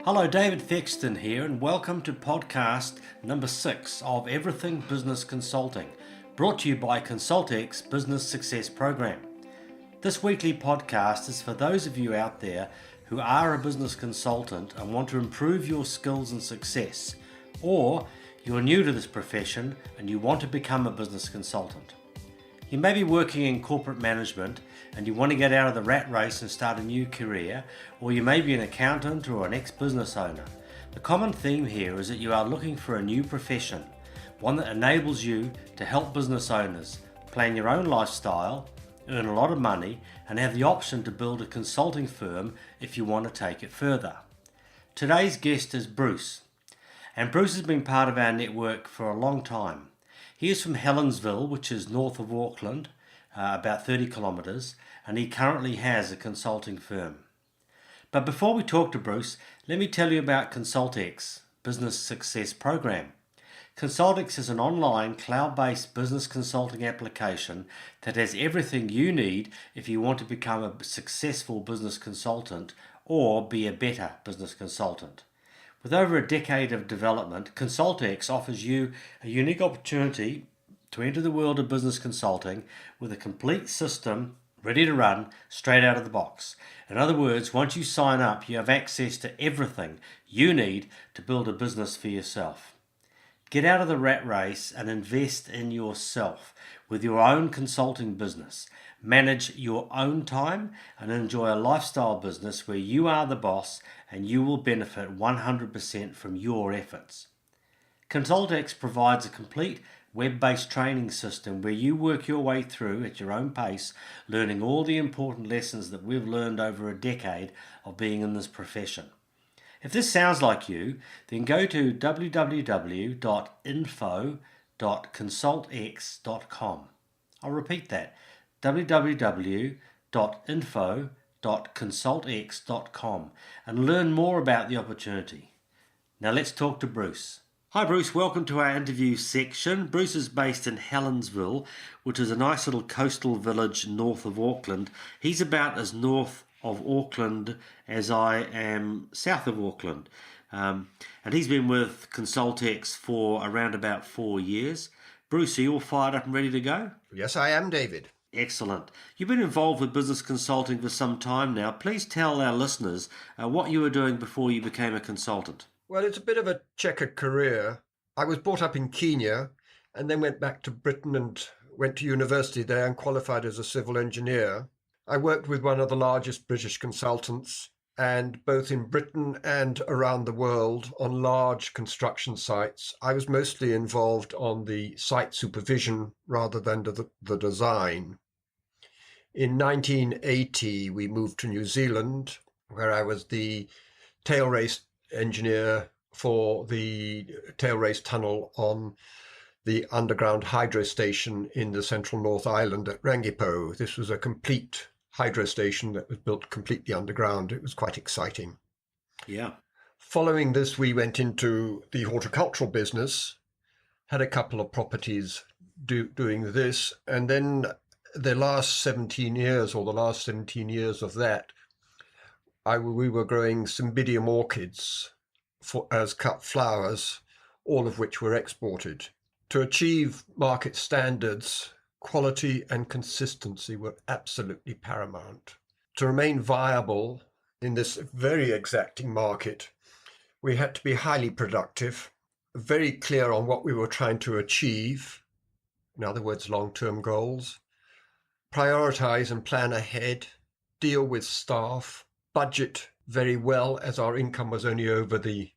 Hello, David Thexton here, and welcome to podcast number 6 of Everything Business Consulting, brought to you by ConsultX Business Success Program. This weekly podcast is for those of you out there who are a business consultant and want to improve your skills and success, or you're new to this profession and you want to become a business consultant. You may be working in corporate management and you want to get out of the rat race and start a new career, or you may be an accountant or an ex-business owner. The common theme here is that you are looking for a new profession, one that enables you to help business owners plan your own lifestyle, earn a lot of money, and have the option to build a consulting firm if you want to take it further. Today's guest is Bruce, and Bruce has been part of our network for a long time. He is from Helensville, which is north of Auckland, about 30 kilometres, and he currently has a consulting firm. But before we talk to Bruce, let me tell you about ConsultX Business Success Program. ConsultX is an online, cloud-based business consulting application that has everything you need if you want to become a successful business consultant or be a better business consultant. With over a decade of development, ConsultX offers you a unique opportunity to enter the world of business consulting with a complete system ready to run straight out of the box. In other words, once you sign up, you have access to everything you need to build a business for yourself. Get out of the rat race and invest in yourself with your own consulting business. Manage your own time and enjoy a lifestyle business where you are the boss and you will benefit 100% from your efforts. ConsultX provides a complete web-based training system where you work your way through at your own pace, learning all the important lessons that we've learned over a decade of being in this profession. If this sounds like you, then go to www.info.consultx.com. I'll repeat that, www.info.consultx.com, and learn more about the opportunity. Now let's talk to Bruce. Hi Bruce, welcome to our interview section. Bruce is based in Helensville, which is a nice little coastal village north of Auckland. He's about as north of Auckland as I am south of Auckland. And he's been with ConsultX for around about 4 years. Bruce, are you all fired up and ready to go? Yes, I am, David. Excellent. You've been involved with business consulting for some time now. Please tell our listeners what you were doing before you became a consultant. Well, it's a bit of a checkered career. I was brought up in Kenya and then went back to Britain and went to university there and qualified as a civil engineer. I worked with one of the largest British consultants, and both in Britain and around the world on large construction sites. I was mostly involved on the site supervision rather than the design. In 1980, we moved to New Zealand, where I was the tail race engineer for the tail race tunnel on the underground hydro station in the central North Island at Rangipo. This was a complete hydro station that was built completely underground. It was quite exciting. Yeah. Following this, we went into the horticultural business, had a couple of properties doing this, and then the last 17 years of that, we were growing cymbidium orchids as cut flowers, all of which were exported. To achieve market standards, quality and consistency were absolutely paramount. To remain viable in this very exacting market, we had to be highly productive, very clear on what we were trying to achieve, in other words, long-term goals, prioritize and plan ahead, deal with staff, budget very well, as our income was only over the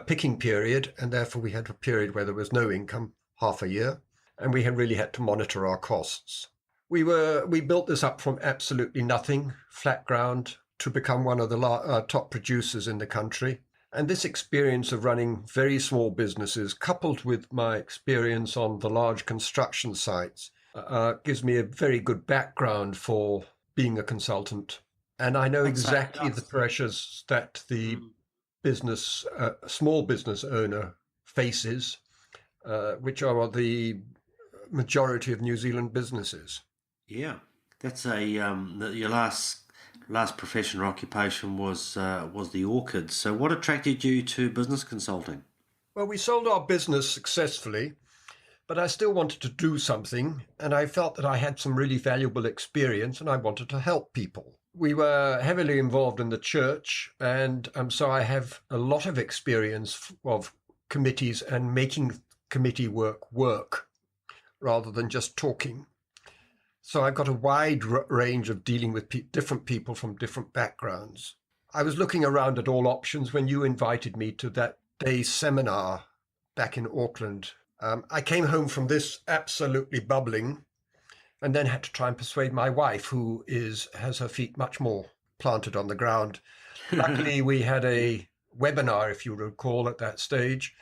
picking period, and therefore we had a period where there was no income, half a year, and we really had to monitor our costs. We built this up from absolutely nothing, flat ground, to become one of the top producers in the country. And this experience of running very small businesses, coupled with my experience on the large construction sites, gives me a very good background for being a consultant. And I know exactly the pressures that the small business owner faces, which are the majority of New Zealand businesses. Yeah, that's your last last profession or occupation was the orchids. So what attracted you to business consulting? Well, we sold our business successfully, but I still wanted to do something, and I felt that I had some really valuable experience and I wanted to help people. We were heavily involved in the church, and so I have a lot of experience of committees and making committee work rather than just talking. So I've got a wide range of dealing with different people from different backgrounds. I was looking around at all options when you invited me to that day's seminar back in Auckland. I came home from this absolutely bubbling and then had to try and persuade my wife, who has her feet much more planted on the ground. Luckily, we had a webinar, if you recall, at that stage,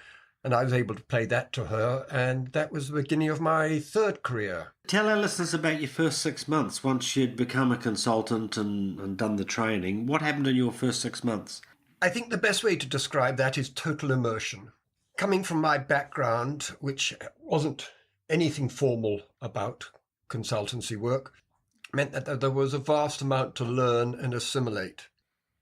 and I was able to play that to her, and that was the beginning of my third career. Tell our listeners about your first 6 months once you'd become a consultant and done the training. What happened in your first 6 months? I think the best way to describe that is total immersion. Coming from my background, which wasn't anything formal about consultancy work, meant that there was a vast amount to learn and assimilate.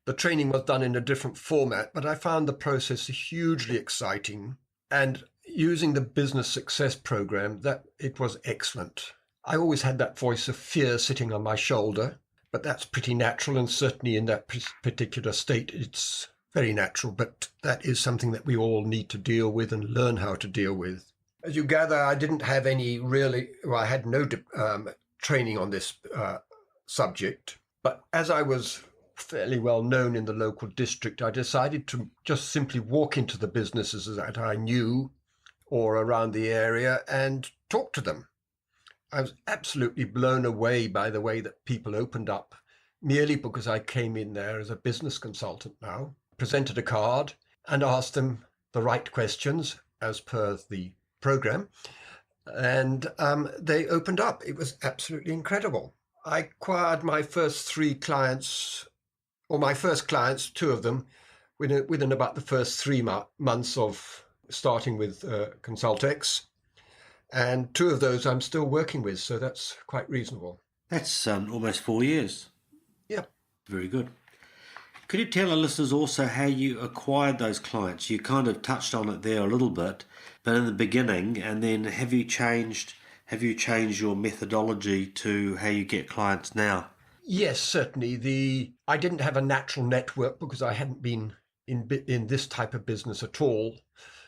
The training was done in a different format, but I found the process hugely exciting. And using the business success program, that it was excellent. I always had that voice of fear sitting on my shoulder, but that's pretty natural, and certainly in that particular state, it's very natural, but that is something that we all need to deal with and learn how to deal with. As you gather, I didn't have I had no training on this subject, but as I was fairly well known in the local district, I decided to just simply walk into the businesses that I knew or around the area and talk to them. I was absolutely blown away by the way that people opened up, merely because I came in there as a business consultant now, presented a card and asked them the right questions as per the program, and they opened up. It was absolutely incredible. I acquired my first clients, two of them, within about the first 3 months of starting with ConsultX. And two of those I'm still working with, so that's quite reasonable. That's almost 4 years. Yeah. Very good. Could you tell our listeners also how you acquired those clients? You kind of touched on it there a little bit, but in the beginning, and then have you changed your methodology to how you get clients now? Yes, certainly. I didn't have a natural network because I hadn't been in this type of business at all.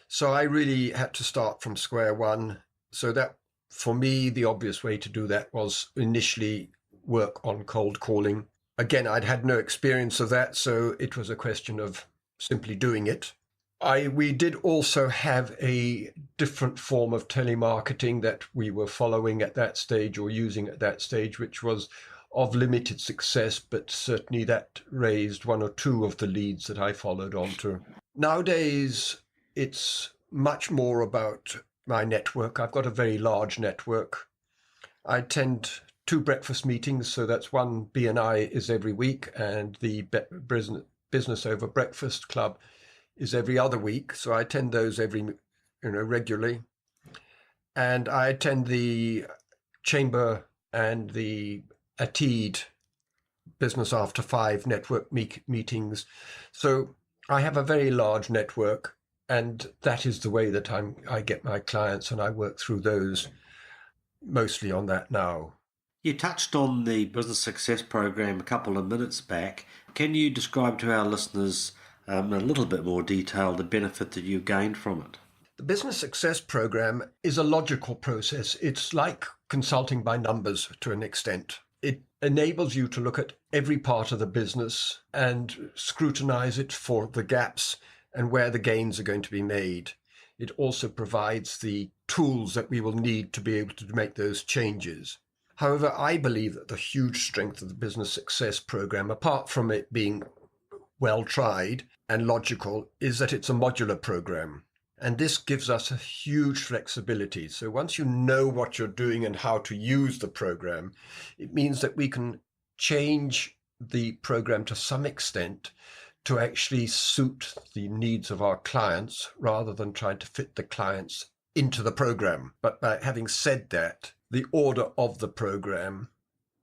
So I really had to start from square one. So that, for me, the obvious way to do that was initially work on cold calling. Again, I'd had no experience of that, so it was a question of simply doing it. We did also have a different form of telemarketing that we were following at that stage or using at that stage, which was of limited success, but certainly that raised one or two of the leads that I followed on to. Nowadays, it's much more about my network. I've got a very large network. I attend 2 breakfast meetings, so that's one BNI is every week, and the Business Over Breakfast Club is every other week. So I attend those regularly. And I attend the Chamber and the ATEED Business After 5 network meetings. So I have a very large network, and that is the way that I get my clients, and I work through those mostly on that now. You touched on the Business Success Program a couple of minutes back. Can you describe to our listeners in a little bit more detail the benefit that you gained from it? The Business Success Program is a logical process. It's like consulting by numbers to an extent. It enables you to look at every part of the business and scrutinize it for the gaps and where the gains are going to be made. It also provides the tools that we will need to be able to make those changes. However, I believe that the huge strength of the Business Success Program, apart from it being well tried and logical, is that it's a modular program. And this gives us a huge flexibility. So once you know what you're doing and how to use the program, it means that we can change the program to some extent to actually suit the needs of our clients rather than trying to fit the clients into the program. But by having said that, the order of the program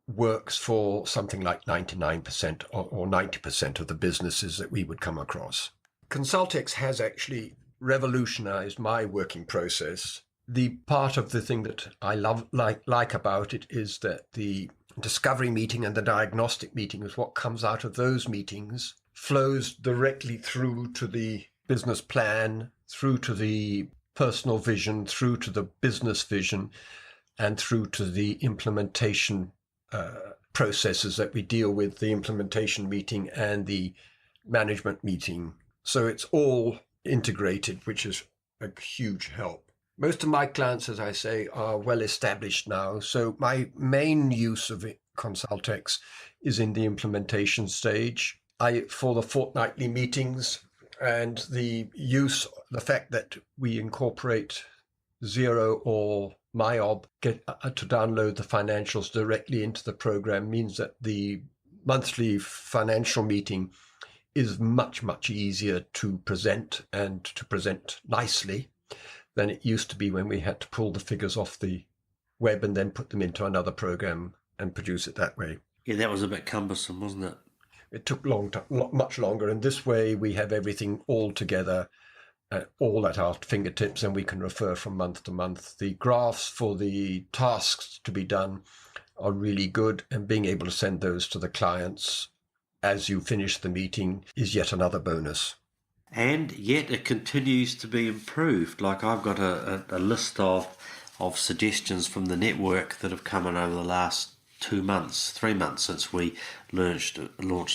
works for something like 99% or 90% of the businesses that we would come across. ConsultX has actually revolutionized my working process. The part of the thing that I like about it is that the discovery meeting and the diagnostic meeting is what comes out of those meetings flows directly through to the business plan, through to the personal vision, through to the business vision, and through to the implementation processes that we deal with, the implementation meeting and the management meeting. So it's all integrated, which is a huge help. Most of my clients, as I say, are well established now. So my main use of ConsultX is in the implementation stage. For the fortnightly meetings and the fact that we incorporate Xero or MyOb to download the financials directly into the program means that the monthly financial meeting is much, much easier to present and to present nicely than it used to be when we had to pull the figures off the web and then put them into another program and produce it that way. Yeah, that was a bit cumbersome, wasn't it? It took much longer, and this way we have everything all together, all at our fingertips, and we can refer from month to month. The graphs for the tasks to be done are really good, and being able to send those to the clients as you finish the meeting is yet another bonus. And yet it continues to be improved. Like I've got a list of suggestions from the network that have come in over the last 3 months since we launched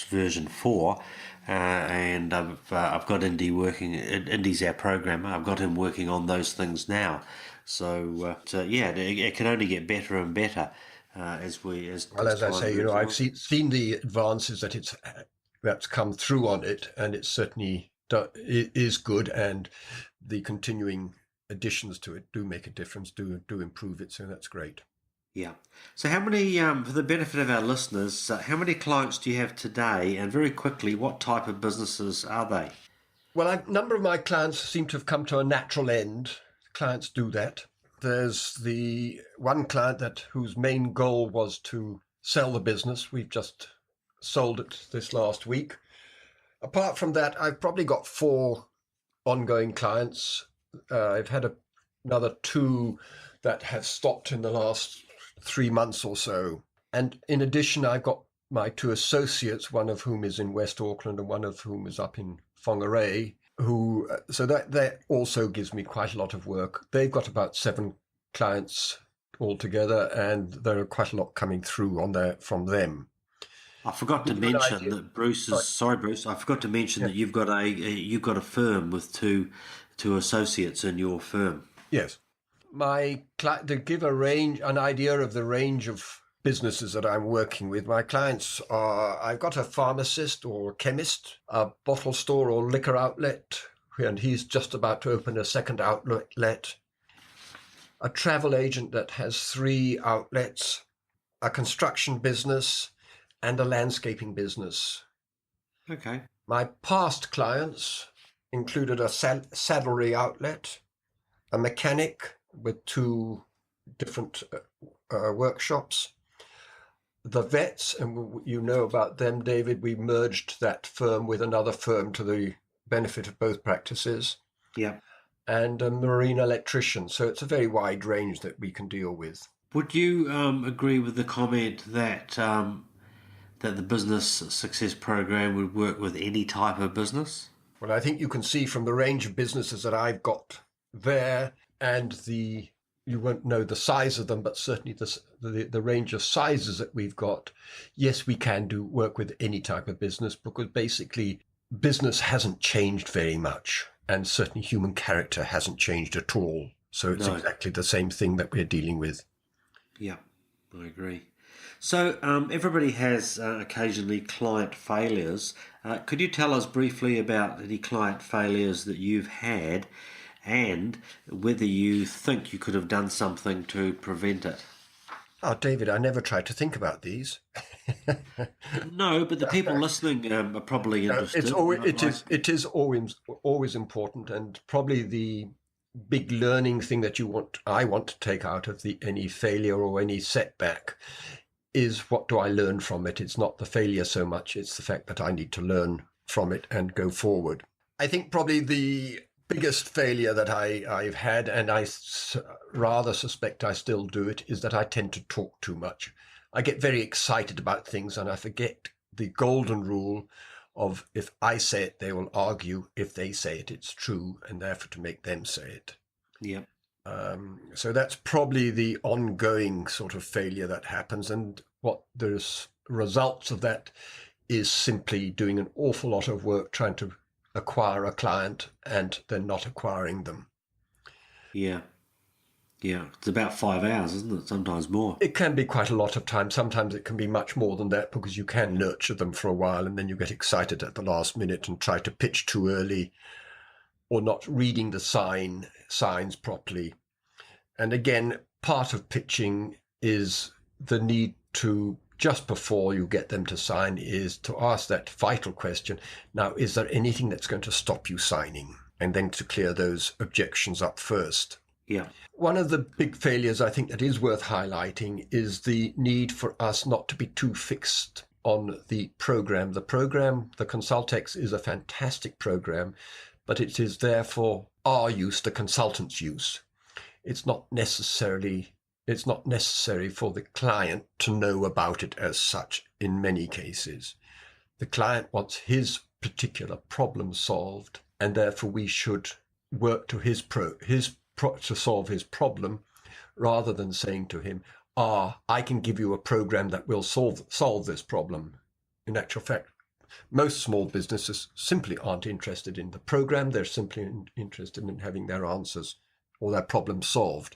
version 4. And I've got Indy working. Indy's our programmer. I've got him working on those things now. So it can only get better and better as I say, I've seen the advances that's come through on it, and it certainly it is good, and the continuing additions to it do make a difference, do improve it. So that's great. Yeah. So how many, for the benefit of our listeners, how many clients do you have today? And very quickly, what type of businesses are they? Well, a number of my clients seem to have come to a natural end. Clients do that. There's the one client whose main goal was to sell the business. We've just sold it this last week. Apart from that, I've probably got 4 ongoing clients. I've had another 2 that have stopped in the last 3 months or so. And in addition, I've got my 2 associates, one of whom is in West Auckland and one of whom is up in Whangarei, so that also gives me quite a lot of work. They've got about 7 clients altogether, and there are quite a lot coming through from them. I forgot to mention that Bruce. I forgot to mention that you've got a firm with two associates in your firm. Yes. To give an idea of the range of businesses that I'm working with, my clients I've got a pharmacist or a chemist, a bottle store or liquor outlet, and he's just about to open a second outlet, a travel agent that has 3 outlets, a construction business, and a landscaping business. Okay. My past clients included a saddlery outlet, a mechanic with 2 different workshops, the vets, and you know about them, David. We merged that firm with another firm to the benefit of both practices. Yeah. And a marine electrician. So it's a very wide range that we can deal with. Would you agree with the comment that that the business success program would work with any type of business? Well, I think you can see from the range of businesses that I've got there, and you won't know the size of them, but certainly the range of sizes that we've got. Yes, we can work with any type of business, because basically business hasn't changed very much, and certainly human character hasn't changed at all. So it's exactly the same thing that we're dealing with. Yeah, I agree. So everybody has occasionally client failures. Could you tell us briefly about any client failures that you've had, and whether you think you could have done something to prevent it? Oh, David, I never tried to think about these. No, but the people listening are probably interested. It is always important, and probably the big learning thing that I want to take out of any failure or any setback is what do I learn from it? It's not the failure so much. It's the fact that I need to learn from it and go forward. I think probably the biggest failure that I've had, and I rather suspect I still do it, is that I tend to talk too much. I get very excited about things and I forget the golden rule of if I say it, they will argue. If they say it, it's true, and therefore to make them say it. Yep. So that's probably the ongoing sort of failure that happens. And what the results of that is simply doing an awful lot of work trying to acquire a client and then not acquiring them. Yeah. Yeah. It's about 5 hours, isn't it? Sometimes more. It can be quite a lot of time. Sometimes it can be much more than that because you can nurture them for a while and then you get excited at the last minute and try to pitch too early or not reading the signs properly. And again, part of pitching is the need to, just before you get them to sign, is to ask that vital question. Now, is there anything that's going to stop you signing? And then to clear those objections up first. Yeah. One of the big failures I think that is worth highlighting is the need for us not to be too fixed on the program. The ConsultX, is a fantastic program, but it is there for our use, the consultant's use. It's not necessary for the client to know about it as such in many cases. The client wants his particular problem solved, and therefore we should work to to solve his problem, rather than saying to him, I can give you a program that will solve this problem. In actual fact, most small businesses simply aren't interested in the program. They're simply interested in having their answers or their problems solved.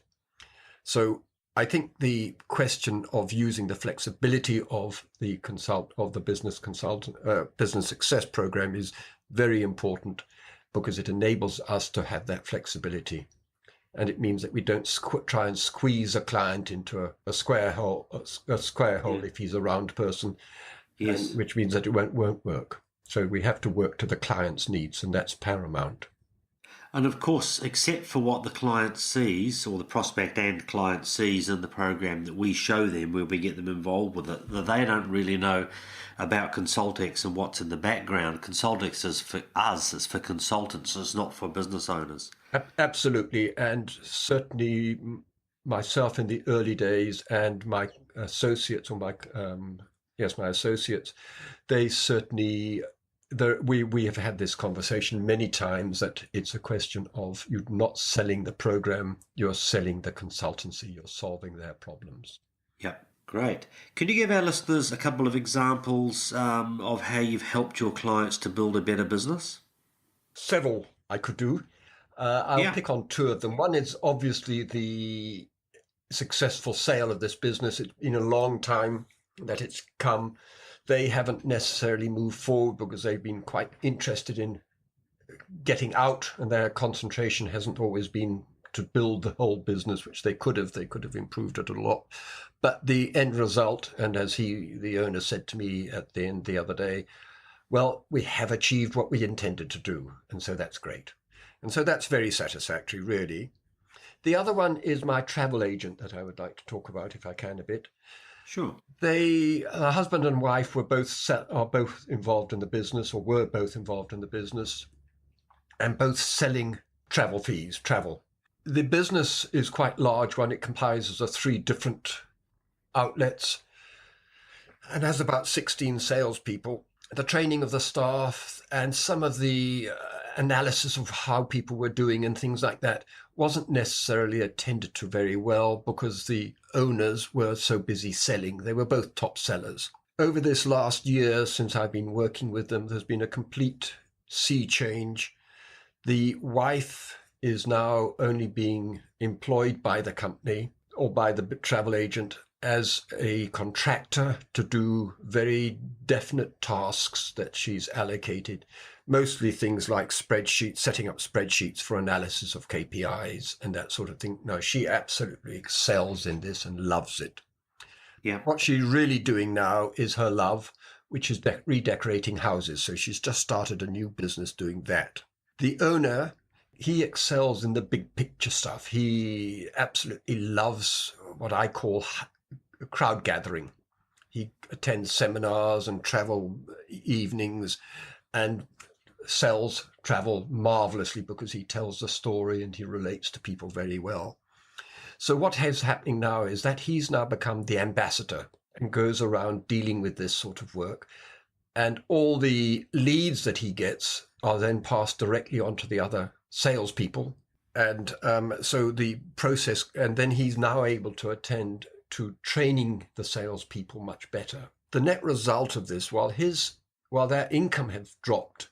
So I think the question of using the flexibility of the business success program is very important, because it enables us to have that flexibility. And it means that we don't try and squeeze a client into a square hole, if he's a round person, Yes. which means that it won't work. So we have to work to the client's needs, and that's paramount. And of course, except for what the client sees, or the prospect and client sees in the program that we show them, where we get them involved with it, that they don't really know about ConsultX and what's in the background. ConsultX is for us, it's for consultants, it's not for business owners. Absolutely. And certainly myself in the early days and my associates, my associates, they certainly, we have had this conversation many times, that it's a question of you're not selling the program, you're selling the consultancy, you're solving their problems. Yeah, great. Can you give our listeners a couple of examples of how you've helped your clients to build a better business? Several I could do. I'll pick on two of them. One is obviously the successful sale of this business. It's been a long time that it's come. They haven't necessarily moved forward because they've been quite interested in getting out, and their concentration hasn't always been to build the whole business, which they could have improved it a lot. But the end result, and as the owner said to me at the end the other day, well, we have achieved what we intended to do, and so that's great. And so that's very satisfactory, really. The other one is my travel agent that I would like to talk about, if I can, a bit. Sure. Husband and wife are both involved in the business, or were both involved in the business, and both selling travel. The business is quite large one. It comprises of 3 different outlets and has about 16 salespeople. The training of the staff and some of the analysis of how people were doing and things like that wasn't necessarily attended to very well, because the owners were so busy selling. They were both top sellers. Over this last year, since I've been working with them, there's been a complete sea change. The wife is now only being employed by the company or by the travel agent as a contractor to do very definite tasks that she's allocated, mostly things like setting up spreadsheets for analysis of KPIs and that sort of thing. No, she absolutely excels in this and loves it. Yeah. What she's really doing now is her love, which is redecorating houses. So she's just started a new business doing that. The owner, he excels in the big picture stuff. He absolutely loves what I call crowd gathering. He attends seminars and travel evenings and sells travel marvelously because he tells the story and he relates to people very well. So what is happening now is that he's now become the ambassador and goes around dealing with this sort of work. And all the leads that he gets are then passed directly on to the other salespeople. And so the process, and then he's now able to attend to training the salespeople much better. The net result of this, while their income has dropped,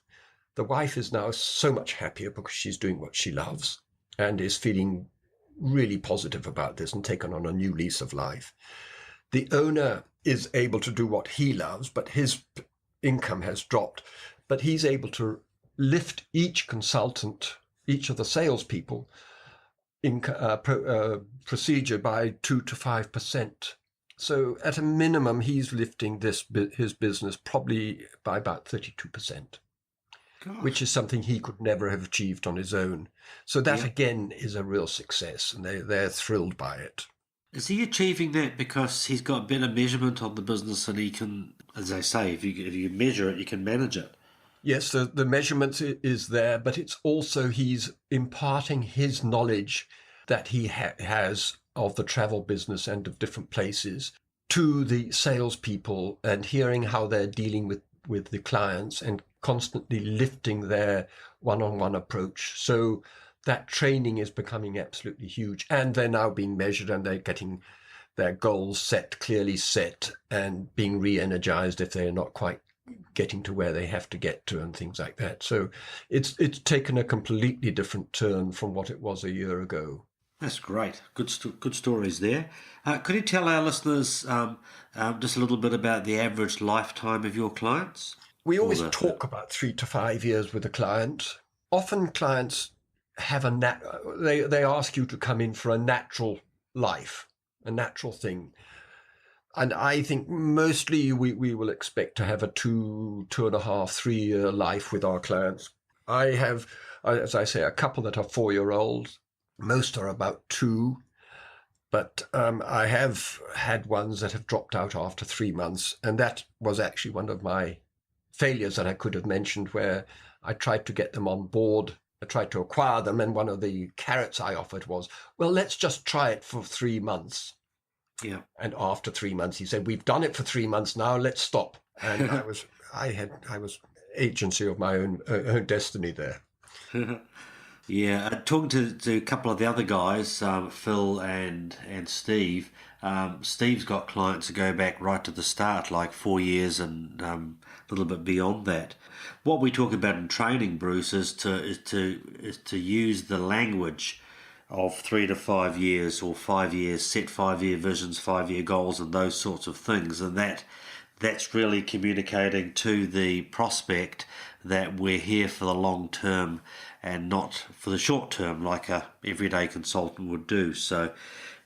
the wife is now so much happier because she's doing what she loves and is feeling really positive about this and taken on a new lease of life. The owner is able to do what he loves, but his income has dropped. But he's able to lift each consultant, each of the salespeople, in procedure by 2 to 5%. So at a minimum, he's lifting his business probably by about 32%. Gosh. Which is something he could never have achieved on his own. So that, again, is a real success, and they're thrilled by it. Is he achieving that because he's got better measurement on the business and he can, as they say, if you measure it, you can manage it? Yes, the measurement is there, but it's also he's imparting his knowledge that he has of the travel business and of different places to the salespeople and hearing how they're dealing with the clients and constantly lifting their one-on-one approach. So that training is becoming absolutely huge. And they're now being measured and they're getting their goals clearly set and being re-energized if they're not quite getting to where they have to get to and things like that. So it's taken a completely different turn from what it was a year ago. That's great. Good stories there. Could you tell our listeners just a little bit about the average lifetime of your clients? We always talk about 3 to 5 years with a client. Often clients have they ask you to come in for a natural life, a natural thing. And I think mostly we will expect to have a 2.5, 3 year life with our clients. I have, as I say, a couple that are 4-year-olds. Most are about 2. But I have had ones that have dropped out after 3 months. And that was actually one of my failures that I could have mentioned, where I tried to get them on board. I tried to acquire them. And one of the carrots I offered was, well, let's just try it for 3 months. Yeah. And after 3 months, he said, we've done it for 3 months now, let's stop. And I was agency of my own destiny there. Yeah, talking to a couple of the other guys, Phil and Steve. Steve's got clients that go back right to the start, like 4 years and a little bit beyond that. What we talk about in training, Bruce, is to use the language of 3 to 5 years or 5 years, set 5-year visions, 5-year goals, and those sorts of things, and that's really communicating to the prospect that we're here for the long term and not for the short term like a everyday consultant would do. So,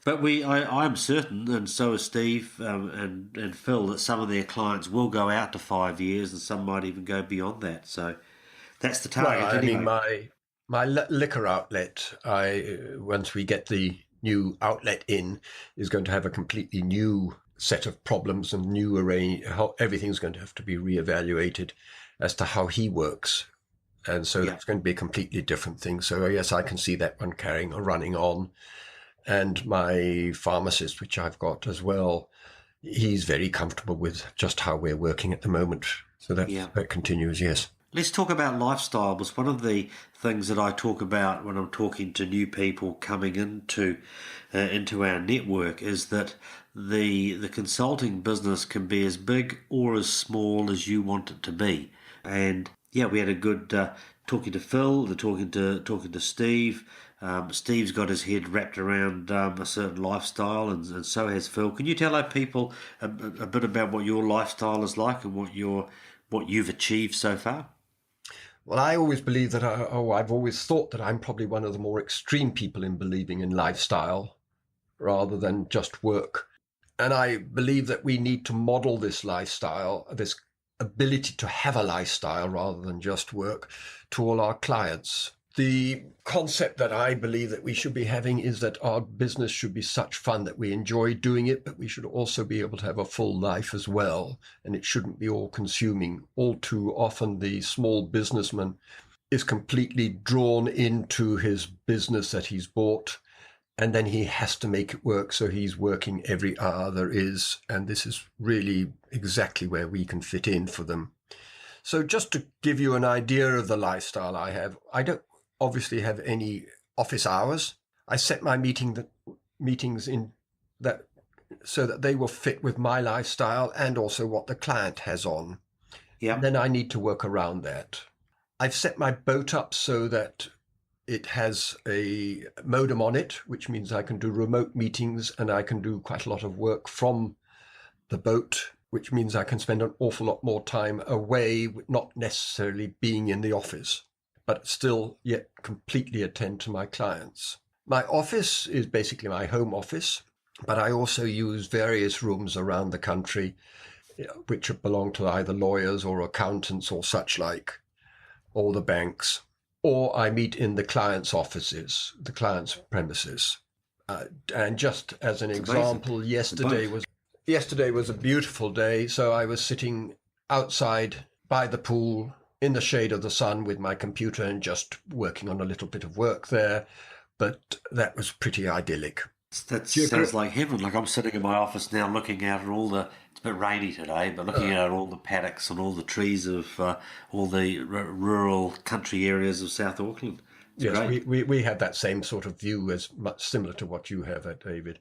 but I'm certain, and so is Steve and Phil, that some of their clients will go out to 5 years, and some might even go beyond that. So that's the target. Well, anyway. I mean, my liquor outlet, once we get the new outlet in, is going to have a completely new set of problems and how everything's going to have to be reevaluated as to how he works. And so that's going to be a completely different thing. So yes, I can see that one running on. And my pharmacist, which I've got as well, he's very comfortable with just how we're working at the moment. So that continues, yes. Let's talk about lifestyle, because one of the things that I talk about when I'm talking to new people coming into our network is that the consulting business can be as big or as small as you want it to be. And yeah, we had a good talking to Phil, talking to Steve. Steve's got his head wrapped around a certain lifestyle, and so has Phil. Can you tell our people a bit about what your lifestyle is like and what you've achieved so far? Well, I always believe that I've always thought that I'm probably one of the more extreme people in believing in lifestyle rather than just work. And I believe that we need to model this lifestyle, this ability to have a lifestyle rather than just work, to all our clients The concept that I believe that we should be having is that our business should be such fun that we enjoy doing it, but we should also be able to have a full life as well. And it shouldn't be all consuming. All too often, the small businessman is completely drawn into his business that he's bought, and then he has to make it work. So he's working every hour there is. And this is really exactly where we can fit in for them. So just to give you an idea of the lifestyle I have, I don't obviously have any office hours. I set my meetings in that so that they will fit with my lifestyle and also what the client has on. Yeah. And then I need to work around that. I've set my boat up so that it has a modem on it, which means I can do remote meetings and I can do quite a lot of work from the boat, which means I can spend an awful lot more time away, not necessarily being in the office, but still yet completely attend to my clients. My office is basically my home office, but I also use various rooms around the country, which belong to either lawyers or accountants or such like, or the banks, or I meet in the client's offices, the client's premises. And just as an example, yesterday was a beautiful day, so I was sitting outside by the pool in the shade of the sun with my computer and just working on a little bit of work there, but that was pretty idyllic. That sounds like heaven. Like I'm sitting in my office now looking out at all the, it's a bit rainy today, but looking out at all the paddocks and all the trees of all the rural country areas of South Auckland. It's yes, great. we had that same sort of view as much similar to what you have, David.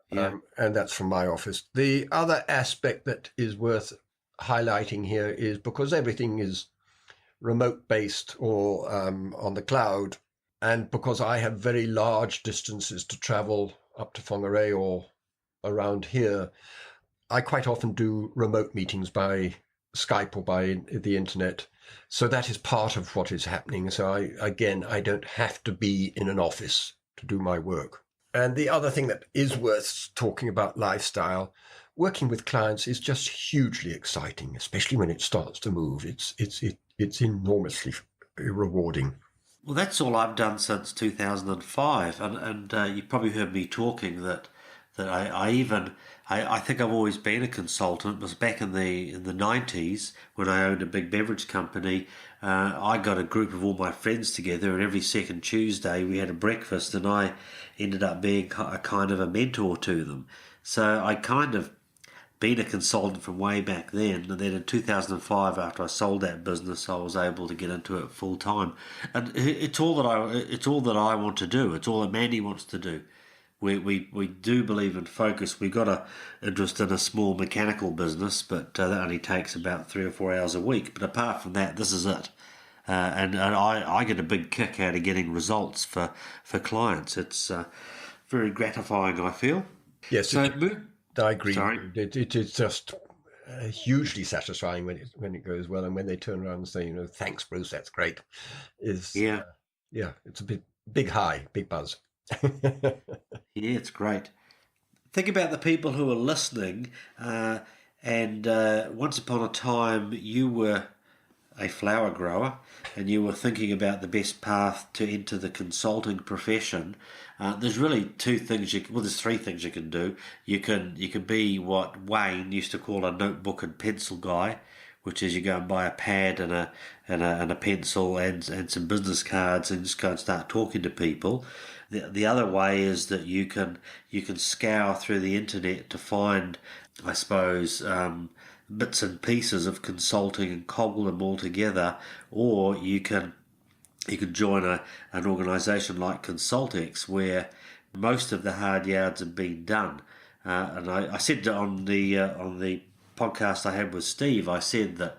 Yeah. And that's from my office. The other aspect that is worth highlighting here is because everything is remote based or on the cloud, and because I have very large distances to travel up to Whangarei or around here, I quite often do remote meetings by Skype or by the internet. So that is part of what is happening. So I don't have to be in an office to do my work. And the other thing that is worth talking about lifestyle, working with clients is just hugely exciting, especially when it starts to move. It's enormously rewarding. Well, that's all I've done since 2005, and you probably heard me talking that I think I've always been a consultant. It was back in the 90s when I owned a big beverage company. I got a group of all my friends together, and every second Tuesday we had a breakfast, and I ended up being a kind of a mentor to them. So I kind of been a consultant from way back then, and then in 2005, after I sold that business, I was able to get into it full time, and it's all that I want to do. It's all that Mandy wants to do. We do believe in focus. We got a interest in a small mechanical business, but that only takes about 3 or 4 hours a week. But apart from that, this is it. And I get a big kick out of getting results for clients. It's very gratifying, I feel. Yes, So, I agree. Sorry. It is just hugely satisfying when it goes well, and when they turn around and say, thanks, Bruce, that's great. yeah. It's a big high, big buzz. Yeah, it's great. Think about the people who are listening, and once upon a time you were a flower grower and you were thinking about the best path to enter the consulting profession. There's really there's 3 things you can do. You can be what Wayne used to call a notebook and pencil guy, which is you go and buy a pad and a pencil and some business cards and just go and start talking to people. The other way is that you can scour through the internet to find, I suppose, bits and pieces of consulting and cobble them all together, or you can join an organisation like ConsultX where most of the hard yards have been done. And I said on the podcast I had with Steve, I said that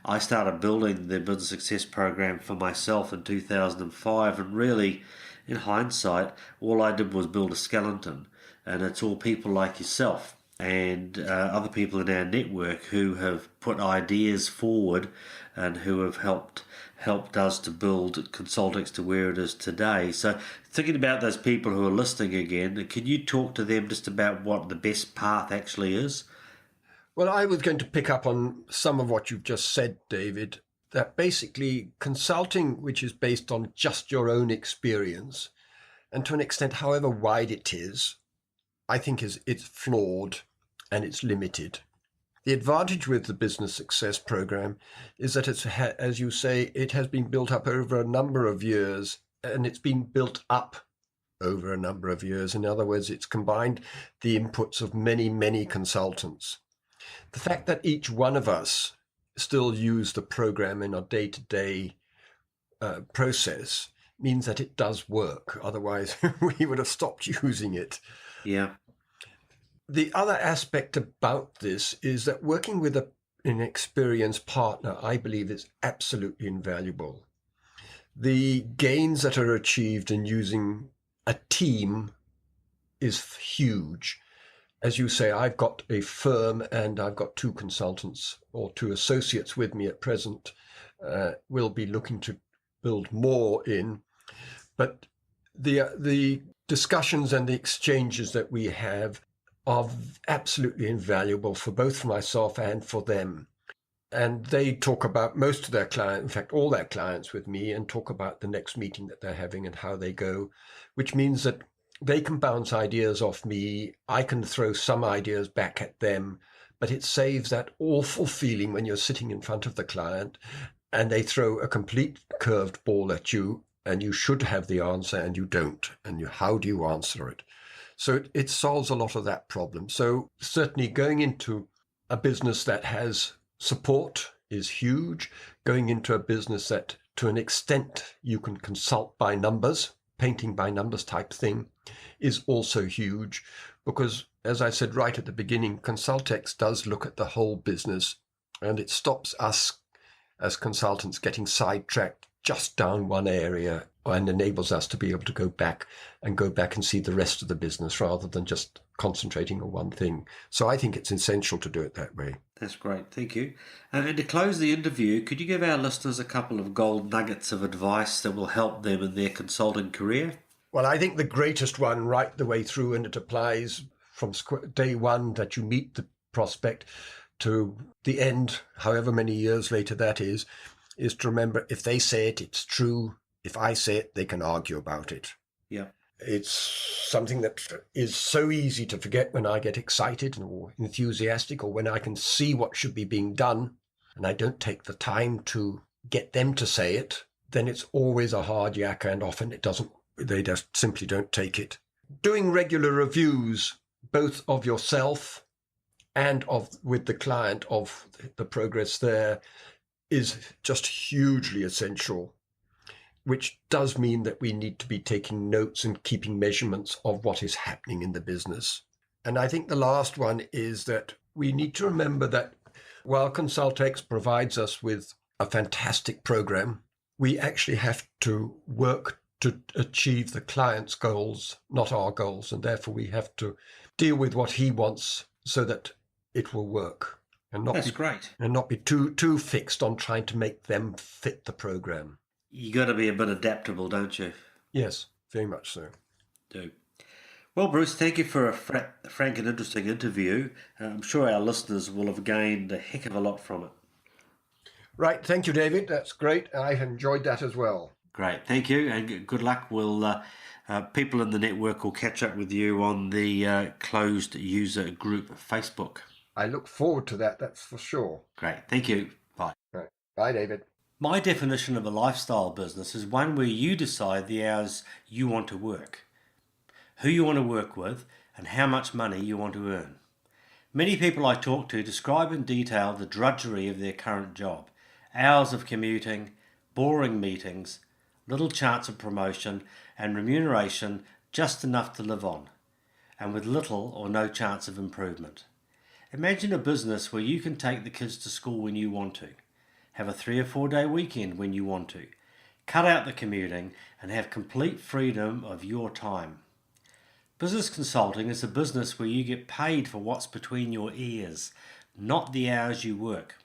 I started building the business success program for myself in 2005, and really, in hindsight, all I did was build a skeleton, and it's all people like yourself and other people in our network who have put ideas forward and who have helped us to build ConsultX to where it is today. So thinking about those people who are listening again, can you talk to them just about what the best path actually is? Well, I was going to pick up on some of what you've just said, David. that basically consulting, which is based on just your own experience, and to an extent, however wide it is, I think it's flawed and it's limited. The advantage with the Business Success Program is that it's, as you say, it has been built up over a number of years, and it's been built up over a number of years. In other words, it's combined the inputs of many, many consultants. The fact that each one of us still use the program in our day-to-day process means that it does work. Otherwise, we would have stopped using it. Yeah. The other aspect about this is that working with an experienced partner, I believe, is absolutely invaluable. The gains that are achieved in using a team is huge. As you say, I've got a firm and I've got 2 consultants or 2 associates with me at present. We'll be looking to build more in. But the discussions and the exchanges that we have are absolutely invaluable for both myself and for them. And they talk about most of their clients, in fact, all their clients with me, and talk about the next meeting that they're having and how they go, which means that they can bounce ideas off me. I can throw some ideas back at them, but it saves that awful feeling when you're sitting in front of the client and they throw a complete curved ball at you and you should have the answer and you don't. And how do you answer it? So it solves a lot of that problem. So certainly going into a business that has support is huge. Going into a business that to an extent you can consult by numbers, painting by numbers type thing, is also huge, because as I said right at the beginning, ConsultX does look at the whole business, and it stops us as consultants getting sidetracked just down one area, and enables us to be able to go back and see the rest of the business rather than just concentrating on one thing. So I think it's essential to do it that way. That's great, thank you. And to close the interview, could you give our listeners a couple of gold nuggets of advice that will help them in their consulting career? Well, I think the greatest one right the way through, and it applies from day one that you meet the prospect to the end, however many years later that is to remember, if they say it, it's true. If I say it, they can argue about it. Yeah. It's something that is so easy to forget when I get excited or enthusiastic, or when I can see what should be being done and I don't take the time to get them to say it, then it's always a hard yakka, and often they just simply don't take it. Doing regular reviews, both of yourself and with the client of the progress there, is just hugely essential, which does mean that we need to be taking notes and keeping measurements of what is happening in the business. And I think the last one is that we need to remember that while ConsultX provides us with a fantastic program, we actually have to work to achieve the client's goals, not our goals. And therefore we have to deal with what he wants so that it will work. And not be too fixed on trying to make them fit the program. You got to be a bit adaptable, don't you? Yes, very much so. Do. Well, Bruce, thank you for a frank and interesting interview. I'm sure our listeners will have gained a heck of a lot from it. Right, thank you, David. That's great. I've enjoyed that as well. Great, thank you, and good luck. We'll people in the network will catch up with you on the closed user group Facebook. I look forward to that, that's for sure. Great, thank you. Bye. Right. Bye, David. My definition of a lifestyle business is one where you decide the hours you want to work, who you want to work with, and how much money you want to earn. Many people I talk to describe in detail the drudgery of their current job, hours of commuting, boring meetings, little chance of promotion, and remuneration just enough to live on, and with little or no chance of improvement. Imagine a business where you can take the kids to school when you want to, have a 3 or 4 day weekend when you want to, cut out the commuting, and have complete freedom of your time. Business consulting is a business where you get paid for what's between your ears, not the hours you work.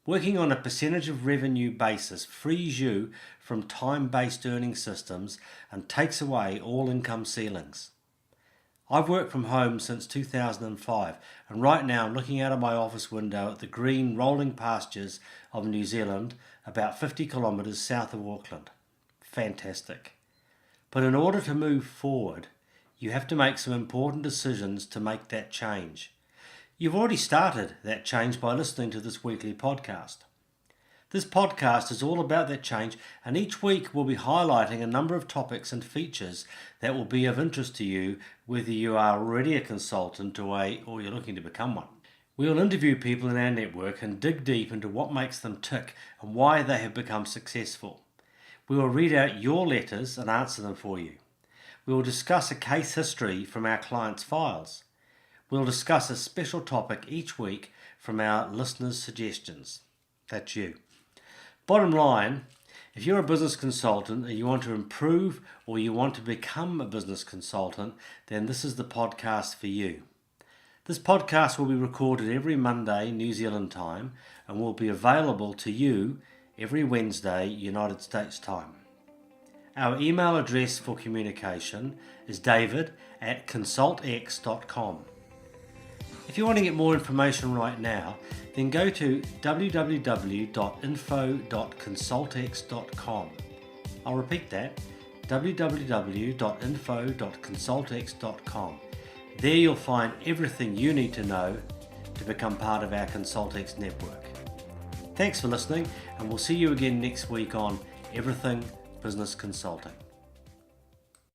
Working on a percentage of revenue basis frees you from time-based earning systems and takes away all income ceilings. I've worked from home since 2005, and right now I'm looking out of my office window at the green rolling pastures of New Zealand, about 50 kilometres south of Auckland. Fantastic. But in order to move forward, you have to make some important decisions to make that change. You've already started that change by listening to this weekly podcast. This podcast is all about that change, and each week we'll be highlighting a number of topics and features that will be of interest to you, whether you are already a consultant or you're looking to become one. We will interview people in our network and dig deep into what makes them tick and why they have become successful. We will read out your letters and answer them for you. We will discuss a case history from our clients' files. We'll discuss a special topic each week from our listeners' suggestions. That's you. Bottom line, if you're a business consultant and you want to improve or you want to become a business consultant, then this is the podcast for you. This podcast will be recorded every Monday, New Zealand time, and will be available to you every Wednesday, United States time. Our email address for communication is david@consultx.com. If you want to get more information right now, then go to www.info.consultx.com. I'll repeat that, www.info.consultx.com. There you'll find everything you need to know to become part of our ConsultX network. Thanks for listening, and we'll see you again next week on Everything Business Consulting.